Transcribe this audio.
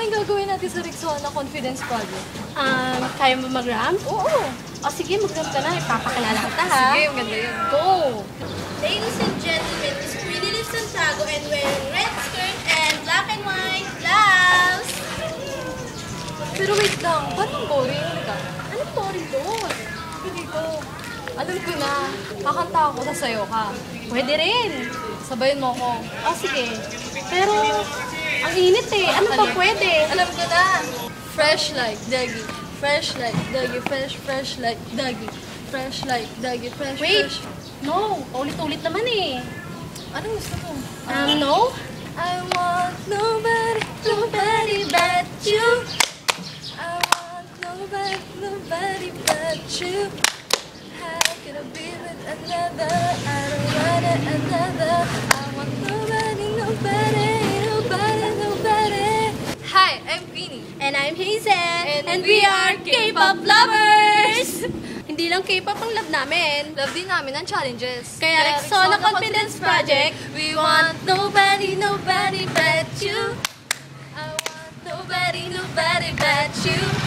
yung gagawin natin sa Rexona Confidence Project? Kaya mo mag-ramp? Oo. O sige, mag-ramp ka na. Ipapakilala kita ha. Sige, maganda yun. Go! Ladies and gentlemen, Miss Pretty Lips Santiago and wearing red skirt and black and white blouse. Pero wait lang, parang boring ka. Anong boring doon? Dito. Alam ko na, kakanta ako, sasayaw ka. Pwede rin. Sabayan mo ako. O sige. Pero, ang init eh. Ano ba pwede? Alam ko na. Fresh like Dagi. Fresh like Dagi. Fresh like Dagi. Fresh like Dagi. Fresh. Wait! No, paulit-ulit naman eh. Anong gusto mo? No? I want nobody but you. I want nobody but you. How could I be with another? I don't want another. I want nobody. Hi, I'm Queenie. And I'm Hazel. And we are K-pop lovers! Hindi lang K-pop ang love namin. Love din namin ang challenges. Kaya Rexona Confidence Project, we want nobody but you. I want nobody but you.